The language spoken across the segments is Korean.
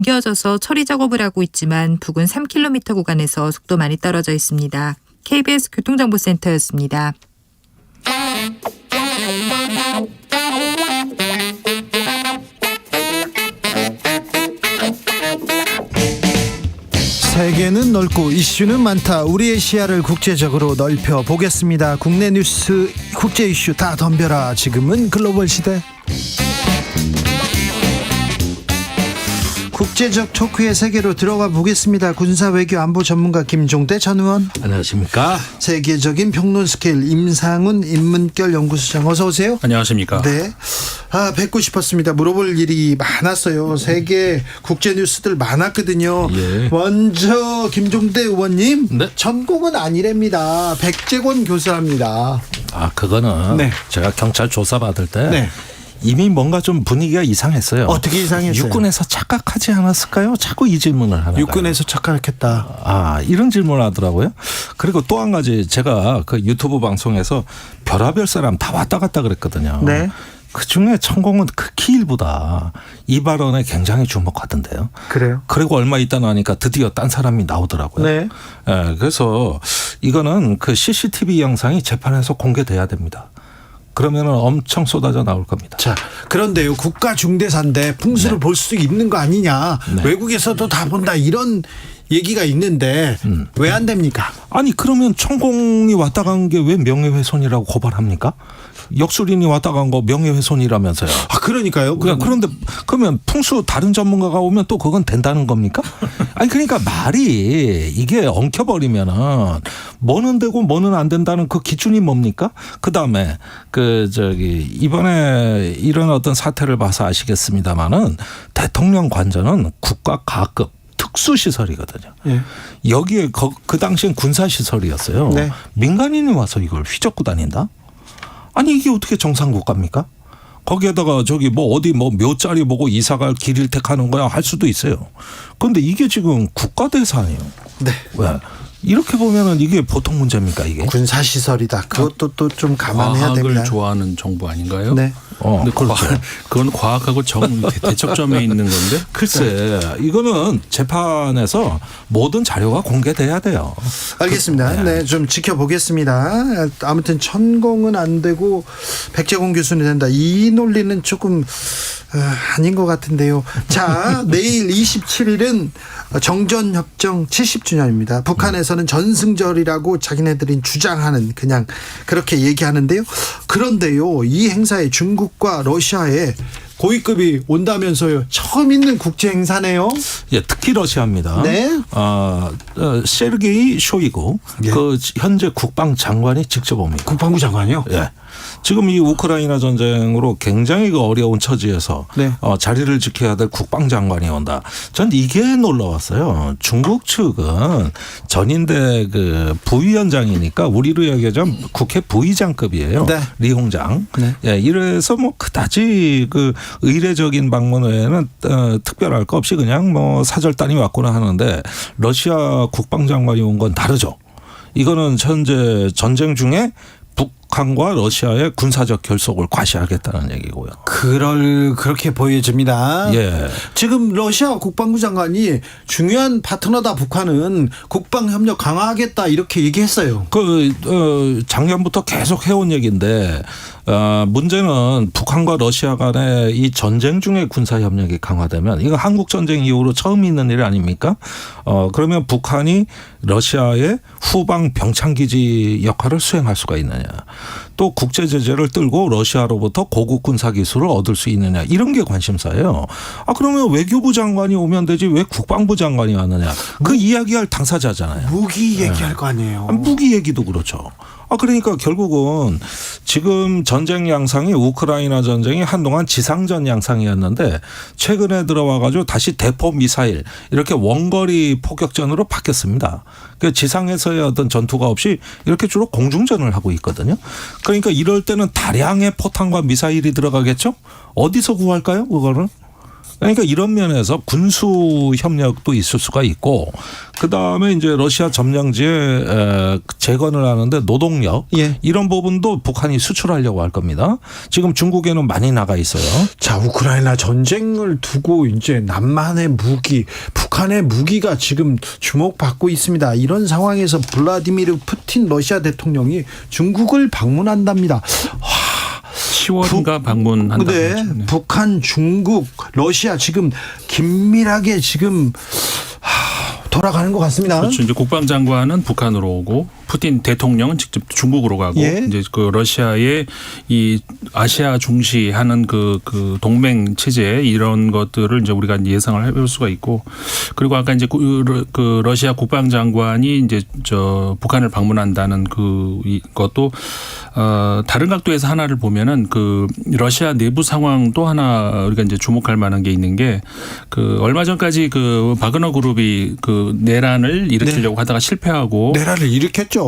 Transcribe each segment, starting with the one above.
옮겨져서 처리 작업을 하고 있지만 부근 3km 구간에서 속도 많이 떨어져 있습니다. KBS 교통정보센터였습니다. 세계는 넓고 이슈는 많다. 우리의 시야를 국제적으로 넓혀보겠습니다. 국내 뉴스, 국제 이슈 다 덤벼라. 지금은 글로벌 시대. 국제적 토크의 세계로 들어가 보겠습니다. 군사 외교 안보 전문가 김종대 전 의원. 안녕하십니까. 세계적인 평론 스케일 임상훈 인문결 연구소장, 어서 오세요. 안녕하십니까. 네. 뵙고 싶었습니다. 물어볼 일이 많았어요. 세계 국제 뉴스들 많았거든요. 예. 먼저 김종대 의원님, 네. 전공은 아니랍니다. 백재권 교수랍니다. 그거는 네. 제가 경찰 조사 받을 때 네. 이미 뭔가 좀 분위기가 이상했어요. 어떻게 이상했어요? 육군에서 착각하지 않았을까요? 자꾸 이 질문을 하는 육군에서 착각했다. 이런 질문을 하더라고요. 그리고 또 한 가지, 제가 그 유튜브 방송에서 별의별 사람 다 왔다 갔다 그랬거든요. 네. 그중에 천공은 극히 일부다. 이 발언에 굉장히 주목하던데요. 그래요? 그리고 얼마 있다 나니까 드디어 딴 사람이 나오더라고요. 네. 그래서 이거는 그 CCTV 영상이 재판에서 공개돼야 됩니다. 그러면은 엄청 쏟아져 나올 겁니다. 자, 그런데요, 국가 중대사인데 풍수를 볼 수 있는 거 아니냐. 네. 외국에서도 다 본다, 이런 얘기가 있는데 왜 안 됩니까? 아니, 그러면 천공이 왔다 간 게 왜 명예훼손이라고 고발합니까? 역술인이 왔다 간 거 명예훼손이라면서요. 그러니까요. 그런데 그러면 풍수 다른 전문가가 오면 또 그건 된다는 겁니까? 아니, 그러니까 말이 이게 엉켜버리면은 뭐는 되고 뭐는 안 된다는 그 기준이 뭡니까? 그 다음에 이번에 이런 어떤 사태를 봐서 아시겠습니다만은 대통령 관저는 국가 가급 특수시설이거든요. 예. 여기에 그 당시엔 군사시설이었어요. 네. 민간인이 와서 이걸 휘젓고 다닌다? 아니, 이게 어떻게 정상국가입니까? 거기에다가 어디 묘자리 보고 이사갈 길을 택하는 거야 할 수도 있어요. 그런데 이게 지금 국가대사예요. 네. 왜? 이렇게 보면은 이게 보통 문제입니까, 이게? 군사시설이다. 그것도 또 좀 감안해야 과학을 됩니다. 좋아하는 정부 아닌가요? 네. 근데 그건 과학하고 대척점에 있는 건데. 글쎄, 이거는 재판에서 모든 자료가 공개돼야 돼요. 알겠습니다. 네, 좀 지켜보겠습니다. 아무튼 천공은 안 되고 백재권 교수는 된다. 이 논리는 조금 아닌 것 같은데요. 자, 내일 27일은 정전협정 70주년입니다. 북한에서는 전승절이라고 자기네들이 주장하는, 그냥 그렇게 얘기하는데요. 그런데요, 이 행사에 중국과 러시아의 고위급이 온다면서요. 처음 있는 국제 행사네요. 예, 특히 러시아입니다. 네. 세르게이 쇼이구 예. 그 현재 국방장관이 직접 옵니다. 국방부 장관이요? 예. 지금 이 우크라이나 전쟁으로 굉장히 어려운 처지에서 네. 자리를 지켜야 될 국방장관이 온다. 전 이게 놀라웠어요. 중국 측은 전인대 그 부위원장이니까 우리로 얘기하자면 국회 부의장급이에요. 네. 리홍장. 네. 예, 이래서 그다지 그 의례적인 방문 외에는 특별할 거 없이 그냥 사절단이 왔구나 하는데, 러시아 국방장관이 온 건 다르죠. 이거는 현재 전쟁 중에 북한과 러시아의 군사적 결속을 과시하겠다는 얘기고요. 그렇게 보여집니다. 예. 지금 러시아 국방부 장관이 중요한 파트너다 북한은 국방 협력 강화하겠다 이렇게 얘기했어요. 작년부터 계속 해온 얘기인데, 문제는 북한과 러시아 간의 이 전쟁 중에 군사 협력이 강화되면, 이거 한국 전쟁 이후로 처음 있는 일 아닙니까? 그러면 북한이 러시아의 후방 병창기지 역할을 수행할 수가 있느냐, 또 국제 제재를 떨고 러시아로부터 고급 군사 기술을 얻을 수 있느냐, 이런 게 관심사예요. 그러면 외교부 장관이 오면 되지 왜 국방부 장관이 왔느냐? 그 이야기할 당사자잖아요. 무기 얘기할 거 아니에요. 무기 얘기도 그렇죠. 그러니까 결국은 지금 전쟁 양상이, 우크라이나 전쟁이 한동안 지상전 양상이었는데 최근에 들어와가지고 다시 대포 미사일, 이렇게 원거리 포격전으로 바뀌었습니다. 그러니까 지상에서의 어떤 전투가 없이 이렇게 주로 공중전을 하고 있거든요. 그러니까 이럴 때는 다량의 포탄과 미사일이 들어가겠죠. 어디서 구할까요, 그거를? 그러니까 이런 면에서 군수 협력도 있을 수가 있고, 그 다음에 이제 러시아 점령지에 재건을 하는데 노동력 예. 이런 부분도 북한이 수출하려고 할 겁니다. 지금 중국에는 많이 나가 있어요. 자, 우크라이나 전쟁을 두고 이제 남한의 무기, 북한의 무기가 지금 주목받고 있습니다. 이런 상황에서 블라디미르 푸틴 러시아 대통령이 중국을 방문한답니다. 10월인가 방문한다고 네, 하죠. 네. 북한, 중국, 러시아 지금 긴밀하게 지금 돌아가는 것 같습니다. 그렇죠. 이제 국방장관은 북한으로 오고 푸틴 대통령은 직접 중국으로 가고 예. 이제 그 러시아의 이 아시아 중시하는 그 동맹 체제 이런 것들을 이제 우리가 예상을 해볼 수가 있고, 그리고 아까 이제 그 러시아 국방장관이 이제 저 북한을 방문한다는 그것도 다른 각도에서 하나를 보면은 그 러시아 내부 상황 또 하나 우리가 이제 주목할 만한 게 있는 게, 그 얼마 전까지 그 바그너 그룹이 그 내란을 일으키려고 하다가 실패하고 내란을 일으켰죠.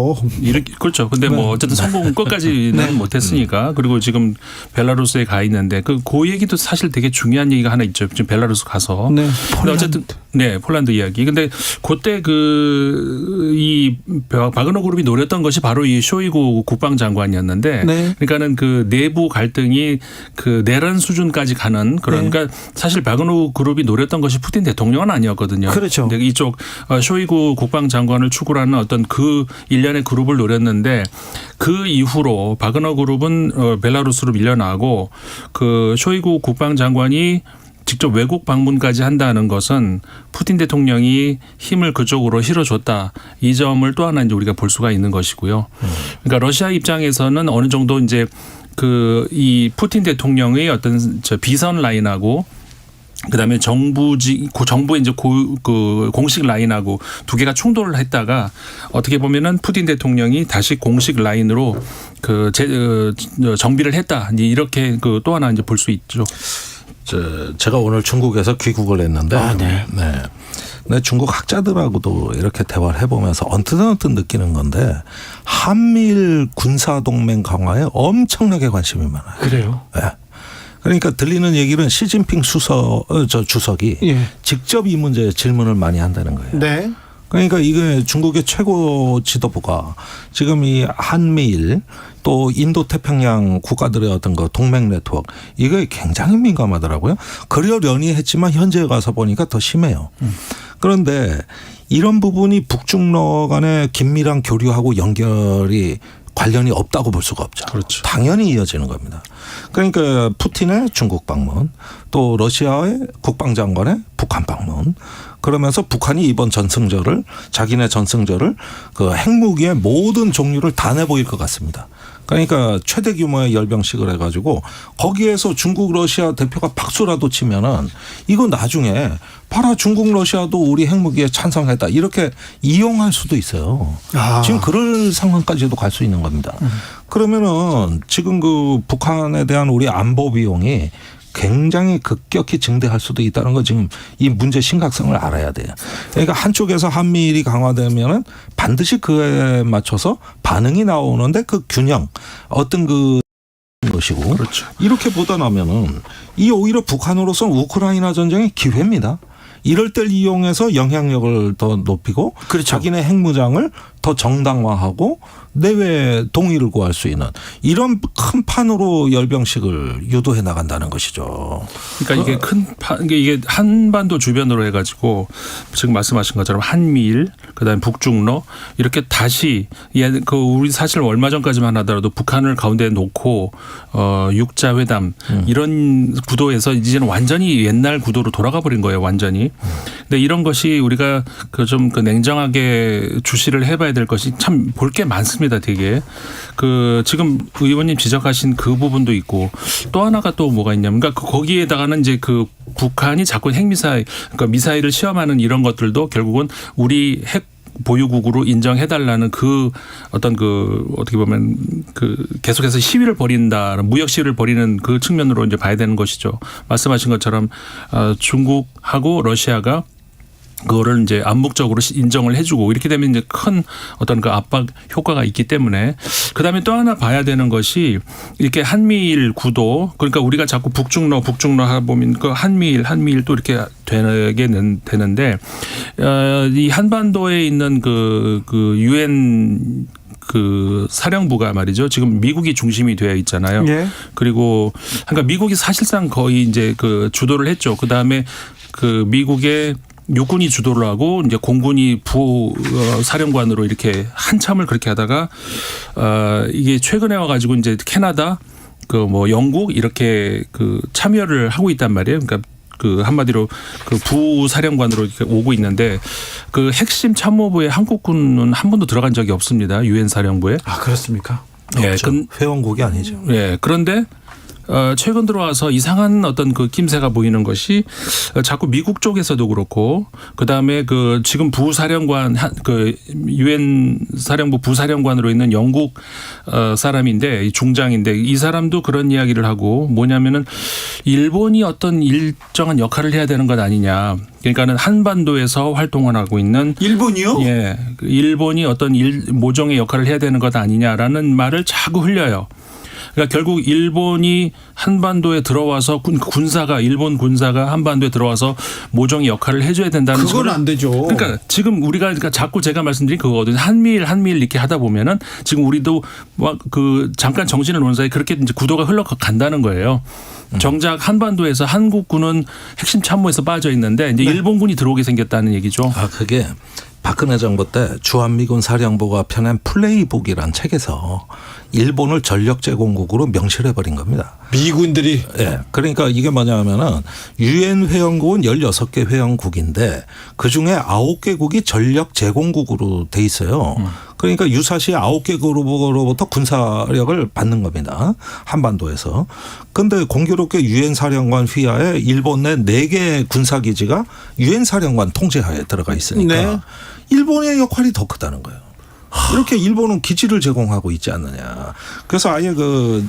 그렇죠. 근데 뭐 어쨌든 성공 끝까지는 못했으니까. 그리고 지금 벨라루스에 가 있는데 그 얘기도 사실 되게 중요한 얘기가 하나 있죠. 지금 벨라루스 가서. 네. 근데 어쨌든 네, 폴란드 이야기. 근데 그때 이 바그너 그룹이 노렸던 것이 바로 이 쇼이구 국방장관이었는데, 네. 그러니까는 그 내부 갈등이 그 내란 수준까지 가는 그런, 그러니까 사실 바그너 그룹이 노렸던 것이 푸틴 대통령은 아니었거든요. 그렇죠. 근데 이쪽 쇼이구 국방장관을 추구하는 어떤 그 일련의 그룹을 노렸는데, 그 이후로 바그너 그룹은 벨라루스로 밀려나고 그 쇼이구 국방장관이 직접 외국 방문까지 한다는 것은 푸틴 대통령이 힘을 그쪽으로 실어줬다. 이 점을 또 하나 이제 우리가 볼 수가 있는 것이고요. 그러니까 러시아 입장에서는 어느 정도 이제 이 푸틴 대통령의 어떤 저 비선 라인하고 그다음에 정부의 이제 그 공식 라인하고 두 개가 충돌을 했다가 어떻게 보면은 푸틴 대통령이 다시 공식 라인으로 정비를 했다. 이렇게 또 하나 이제 볼 수 있죠. 제가 오늘 중국에서 귀국을 했는데, 네. 네, 중국 학자들하고도 이렇게 대화를 해보면서 언뜻 느끼는 건데, 한미일 군사동맹 강화에 엄청나게 관심이 많아요. 그래요. 네. 그러니까 들리는 얘기는 시진핑 주석이 예. 직접 이 문제에 질문을 많이 한다는 거예요. 네. 그러니까 이게 중국의 최고 지도부가 지금 이 한미일 또 인도 태평양 국가들의 어떤 그 동맹 네트워크 이거에 굉장히 민감하더라고요. 그러려니 했지만 현재에 가서 보니까 더 심해요. 그런데 이런 부분이 북중러 간의 긴밀한 교류하고 연결이 관련이 없다고 볼 수가 없죠. 그렇죠. 당연히 이어지는 겁니다. 그러니까 푸틴의 중국 방문, 또 러시아의 국방장관의 북한 방문, 그러면서 북한이 이번 자기네 전승절을 그 핵무기의 모든 종류를 다 내보일 것 같습니다. 그러니까 최대 규모의 열병식을 해가지고 거기에서 중국 러시아 대표가 박수라도 치면은 이거 나중에 봐라 중국 러시아도 우리 핵무기에 찬성했다 이렇게 이용할 수도 있어요. 지금 그럴 상황까지도 갈 수 있는 겁니다. 그러면은 지금 그 북한에 대한 우리 안보 비용이 굉장히 급격히 증대할 수도 있다는 거 지금 이 문제 심각성을 알아야 돼요. 그러니까 한쪽에서 한미일이 강화되면은 반드시 그에 맞춰서 반응이 나오는데 그 균형 어떤 것이고 그렇죠. 이렇게 보다 나면은 이 오히려 북한으로서는 우크라이나 전쟁의 기회입니다. 이럴 때를 이용해서 영향력을 더 높이고 그렇죠. 자기네 핵무장을 더 정당화하고 내외 동의를 구할 수 있는 이런 큰 판으로 열병식을 유도해 나간다는 것이죠. 그러니까 이게 이게 한반도 주변으로 해가지고 지금 말씀하신 것처럼 한미일, 그다음에 북중러 이렇게 다시 우리 사실 얼마 전까지만 하더라도 북한을 가운데 놓고 육자 회담 이런 구도에서 이제는 완전히 옛날 구도로 돌아가 버린 거예요, 완전히. 근데 이런 것이 우리가 좀 냉정하게 주시를 해봐야 될 것이 참 볼 게 많습니다, 되게. 지금 의원님 지적하신 그 부분도 있고 또 하나가 또 뭐가 있냐면, 그러니까 거기에다가는 이제 그 북한이 자꾸 핵미사일, 그러니까 미사일을 시험하는 이런 것들도 결국은 우리 핵 보유국으로 인정해달라는 어떻게 보면 계속해서 시위를 벌인다, 무역 시위를 벌이는 그 측면으로 이제 봐야 되는 것이죠. 말씀하신 것처럼 중국하고 러시아가 그거를 이제 암묵적으로 인정을 해주고 이렇게 되면 이제 큰 어떤 그 압박 효과가 있기 때문에 그다음에 또 하나 봐야 되는 것이 이렇게 한미일 구도 그러니까 우리가 자꾸 북중러 하다 보면 그 한미일 또 이렇게 되는데 이 한반도에 있는 그 유엔 그 사령부가 말이죠. 지금 미국이 중심이 되어 있잖아요. 예. 그리고 그러니까 미국이 사실상 거의 이제 그 주도를 했죠. 그다음에 그 미국의 육군이 주도를 하고 이제 공군이 사령관으로 이렇게 한참을 그렇게 하다가 이게 최근에 와가지고 이제 캐나다 그 뭐 영국 이렇게 그 참여를 하고 있단 말이에요. 그러니까 그 한마디로 그 부사령관으로 이렇게 오고 있는데 그 핵심 참모부에 한국군은 한 번도 들어간 적이 없습니다. 유엔 사령부에. 아, 그렇습니까? 예, 회원국이 아니죠. 예, 그런데 최근 들어와서 이상한 어떤 그 낌새가 보이는 것이 자꾸 미국 쪽에서도 그렇고 그다음에 그 지금 부사령관 그 유엔 사령부 부사령관으로 있는 영국 사람인데 중장인데 이 사람도 그런 이야기를 하고 뭐냐면은 일본이 어떤 일정한 역할을 해야 되는 것 아니냐. 그러니까는 한반도에서 활동을 하고 있는 일본이요? 예, 일본이 어떤 모종의 역할을 해야 되는 것 아니냐라는 말을 자꾸 흘려요. 그러니까 결국 일본이 한반도에 들어와서 일본 군사가 한반도에 들어와서 모종의 역할을 해줘야 된다는 그건 안 되죠. 그러니까 지금 우리가 그러니까 자꾸 제가 말씀드린 그거거든요. 한미일 이렇게 하다 보면은 지금 우리도 막 그 잠깐 정신을 놓은 사이에 그렇게 이제 구도가 흘러간다는 거예요. 정작 한반도에서 한국군은 핵심 참모에서 빠져 있는데 이제 일본군이 들어오게 생겼다는 얘기죠. 아, 그게 박근혜 정부 때 주한미군 사령부가 펴낸 플레이북이란 책에서 일본을 전력 제공국으로 명시를 해버린 겁니다. 미군들이. 예. 그러니까 이게 뭐냐 하면은 유엔 회원국은 16개 회원국인데 그중에 9개국이 전력 제공국으로 돼 있어요. 그러니까 유사시 9개국으로부터 군사력을 받는 겁니다. 한반도에서. 그런데 공교롭게 유엔 사령관 휘하에 일본 내 4개 군사기지가 유엔 사령관 통제하에 들어가 있으니까 네. 일본의 역할이 더 크다는 거예요. 이렇게 일본은 기지를 제공하고 있지 않느냐. 그래서 아예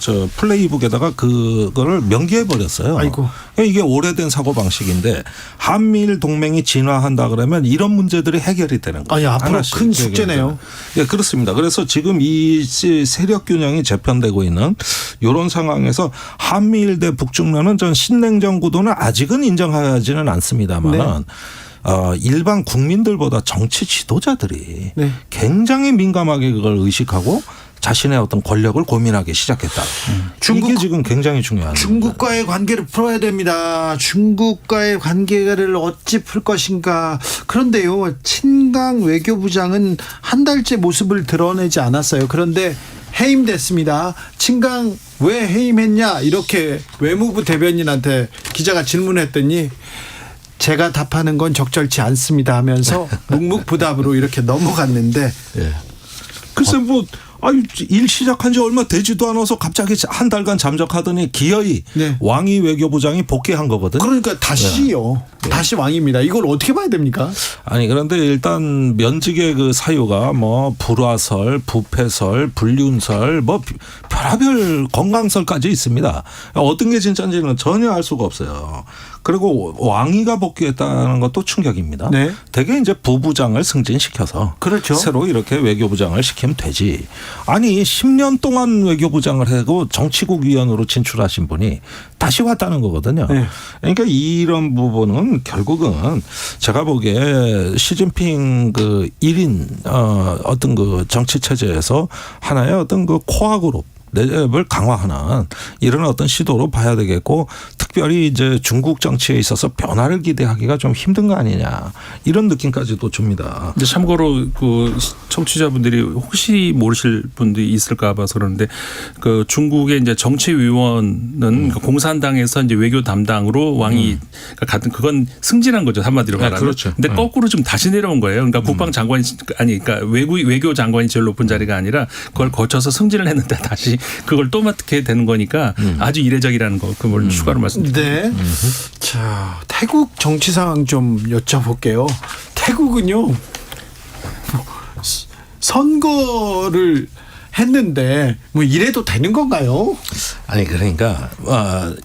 저 플레이북에다가 그거를 명기해 버렸어요. 아이고. 이게 오래된 사고 방식인데 한미일 동맹이 진화한다 그러면 이런 문제들이 해결이 되는 거예요. 아니, 앞으로 큰 숙제네요. 예, 그렇습니다. 그래서 지금 이 세력 균형이 재편되고 있는 이런 상황에서 한미일 대 북중러는 전 신냉전 구도는 아직은 인정하지는 않습니다만은. 네. 일반 국민들보다 정치 지도자들이 네. 굉장히 민감하게 그걸 의식하고 자신의 어떤 권력을 고민하기 시작했다. 이게 지금 굉장히 중요한. 중국과의 관계를 풀어야 됩니다. 중국과의 관계를 어찌 풀 것인가. 그런데요, 친강 외교부장은 한 달째 모습을 드러내지 않았어요. 그런데 해임됐습니다. 친강 왜 해임했냐 이렇게 외무부 대변인한테 기자가 질문했더니 제가 답하는 건 적절치 않습니다 하면서 묵묵부답으로 이렇게 넘어갔는데. 예. 글쎄 일 시작한 지 얼마 되지도 않아서 갑자기 한 달간 잠적하더니 기어이 네. 왕이 외교부장이 복귀한 거거든요. 그러니까 다시요. 네. 다시 왕입니다. 이걸 어떻게 봐야 됩니까? 아니 그런데 일단 면직의 그 사유가 뭐 불화설, 부패설, 불륜설 뭐 별의별 건강설까지 있습니다. 어떤 게 진짜인지는 전혀 알 수가 없어요. 그리고 왕위가 복귀했다는 것도 충격입니다. 네. 대개 이제 부부장을 승진시켜서 그렇죠. 새로 이렇게 외교부장을 시키면 되지. 아니 10년 동안 외교부장을 하고 정치국 위원으로 진출하신 분이 다시 왔다는 거거든요. 네. 그러니까 이런 부분은 결국은 제가 보기에 시진핑 그 1인 어떤 그 정치 체제에서 하나의 어떤 그 코어 그룹 을 강화하는 이런 어떤 시도로 봐야 되겠고 특별히 이제 중국 정치에 있어서 변화를 기대하기가 좀 힘든 거 아니냐 이런 느낌까지도 줍니다. 근데 참고로 그 청취자분들이 혹시 모르실 분들이 있을까 봐서 그러는데 그 중국의 이제 정치위원은 공산당에서 이제 외교 담당으로 왕이 같은 그건 승진한 거죠 한마디로 말하면. 그렇죠. 근데 거꾸로 좀 다시 내려온 거예요. 그러니까 국방장관이 그러니까 외교 장관이 제일 높은 자리가 아니라 그걸 거쳐서 승진을 했는데 다시 그걸 또 맡게 되는 거니까 아주 이례적이라는 거 그걸 추가로 말씀드립니다. 네. 자, 태국 정치 상황 좀 여쭤볼게요. 태국은요 선거를 했는데 뭐 이래도 되는 건가요? 아니 그러니까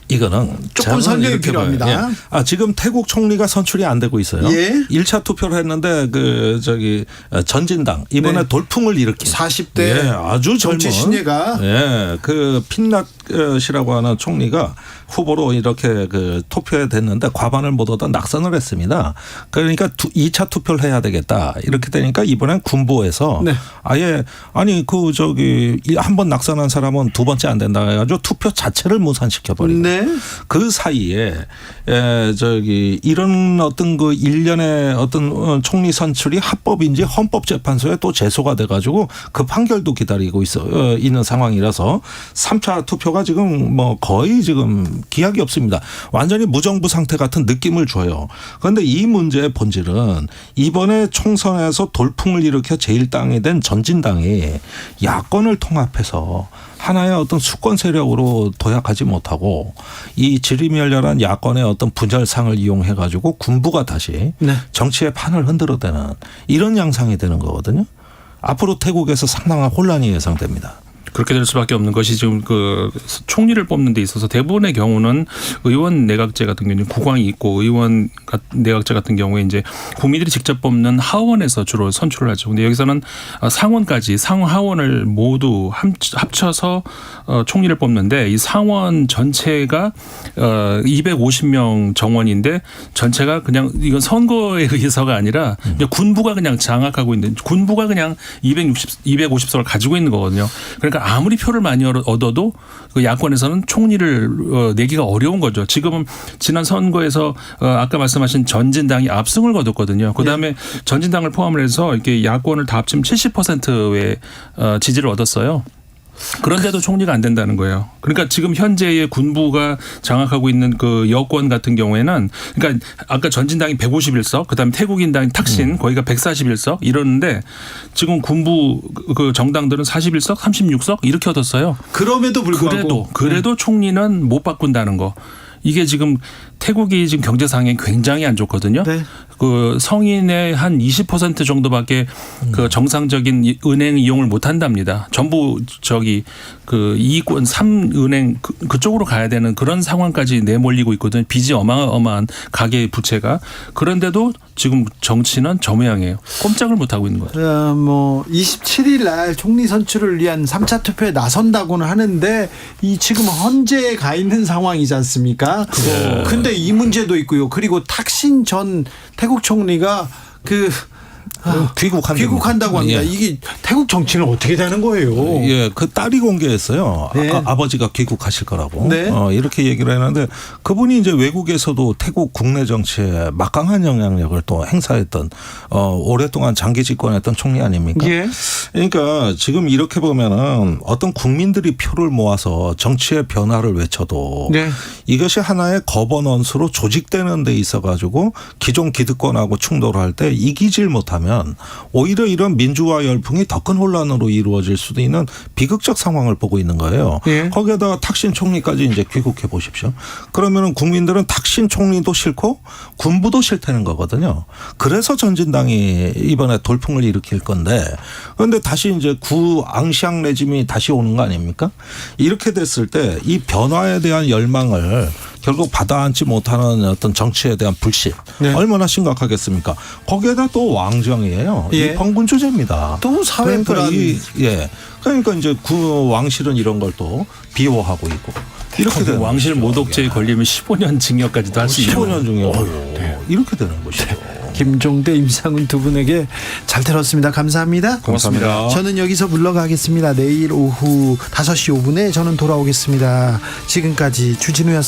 이거는 조금 저는 설명이 이렇게 봐요. 필요합니다. 예. 지금 태국 총리가 선출이 안 되고 있어요. 예. 1차 투표를 했는데 전진당 이번에 네. 돌풍을 일으킨 40대 예, 아주 정치 젊은 신예가 그 핀낫이라고 하는 총리가 후보로 이렇게 투표에 됐는데 과반을 못 얻어 낙선을 했습니다. 그러니까 2차 투표를 해야 되겠다. 이렇게 되니까 이번엔 군부에서 네. 아예 한 번 낙선한 사람은 두 번째 안 된다 해가지고 투표 자체를 무산시켜 버리고 네. 그 사이에 이런 어떤 일련의 어떤 총리 선출이 합법인지 헌법재판소에 또 제소가 돼가지고 그 판결도 기다리고 있는 상황이라서 3차 투표가 지금 거의 지금 기약이 없습니다. 완전히 무정부 상태 같은 느낌을 줘요. 그런데 이 문제의 본질은 이번에 총선에서 돌풍을 일으켜 제1당이 된 전진당이 야권을 통합해서 하나의 어떤 수권 세력으로 도약하지 못하고 이 지리멸렬한 야권의 어떤 분열상을 이용해 가지고 군부가 다시 네. 정치의 판을 흔들어대는 이런 양상이 되는 거거든요. 앞으로 태국에서 상당한 혼란이 예상됩니다. 그렇게 될 수밖에 없는 것이 지금 총리를 뽑는 데 있어서 대부분의 경우는 의원 내각제 같은 경우는 국왕이 있고 의원 내각제 같은 경우에 이제 국민들이 직접 뽑는 하원에서 주로 선출을 하죠. 근데 여기서는 상원까지 상하원을 모두 합쳐서 총리를 뽑는데 이 상원 전체가 250명 정원인데 전체가 그냥 이건 선거에 의해서가 아니라 그냥 군부가 그냥 장악하고 있는 군부가 그냥 250석을 가지고 있는 거거든요. 그러니까 아무리 표를 많이 얻어도 그 야권에서는 총리를 내기가 어려운 거죠. 지금은 지난 선거에서 아까 말씀하신 전진당이 압승을 거뒀거든요. 그다음에 전진당을 포함을 해서 이렇게 야권을 다 합치면 70%의 지지를 얻었어요. 그런데도 총리가 안 된다는 거예요. 그러니까 지금 현재의 군부가 장악하고 있는 그 여권 같은 경우에는 그러니까 아까 전진당이 151석, 그다음에 태국인당이 탁신 거기가 141석 이러는데 지금 군부 그 정당들은 41석, 36석 이렇게 얻었어요. 그럼에도 불구하고 그래도 총리는 못 바꾼다는 거. 이게 지금 태국이 지금 경제 상황이 굉장히 안 좋거든요. 네. 그 성인의 한 20% 정도밖에 그 정상적인 은행 이용을 못 한답니다. 전부 그 이익권 3은행 그쪽으로 가야 되는 그런 상황까지 내몰리고 있거든요. 빚이 어마어마한 가계 부채가. 그런데도 지금 정치는 저 모양이에요. 꼼짝을 못 하고 있는 거죠. 27일 날 총리 선출을 위한 3차 투표에 나선다고는 하는데 이 지금 헌재에 가 있는 상황이지 않습니까? 근데 이 문제도 있고요. 그리고 탁신 전 태국 총리가 귀국한다고 합니다. 예. 이게 태국 정치는 어떻게 되는 거예요? 예, 그 딸이 공개했어요. 네. 아버지가 귀국하실 거라고. 네. 이렇게 얘기를 했는데 그분이 이제 외국에서도 태국 국내 정치에 막강한 영향력을 또 행사했던 오랫동안 장기 집권했던 총리 아닙니까? 예. 그러니까 지금 이렇게 보면은 어떤 국민들이 표를 모아서 정치의 변화를 외쳐도 네. 이것이 하나의 거버넌스로 조직되는 데 있어 가지고 기존 기득권하고 충돌할 때 이기질 못하면 오히려 이런 민주화 열풍이 더 큰 혼란으로 이루어질 수도 있는 비극적 상황을 보고 있는 거예요. 예. 거기에다가 탁신 총리까지 이제 귀국해 보십시오. 그러면은 국민들은 탁신 총리도 싫고 군부도 싫다는 거거든요. 그래서 전진당이 이번에 돌풍을 일으킬 건데 그런데 다시 이제 구앙시앙 레짐이 다시 오는 거 아닙니까? 이렇게 됐을 때 이 변화에 대한 열망을 결국 받아안지 못하는 어떤 정치에 대한 불신 네. 얼마나 심각하겠습니까? 거기에다 또 왕정이에요. 예. 이 범군 주제입니다. 또 사회 불안. 그러니까 이제 왕실은 이런 걸 또 비호하고 있고 이렇게 되는 왕실 것이죠. 모독죄에 걸리면 15년 징역까지도 할 수 있는 15년 중에 이렇게 되는 것이죠. 김종대, 임상훈 두 분에게 잘 들었습니다. 감사합니다. 고맙습니다. 저는 여기서 물러가겠습니다. 내일 오후 5시 5분에 저는 돌아오겠습니다. 지금까지 주진우였습니다.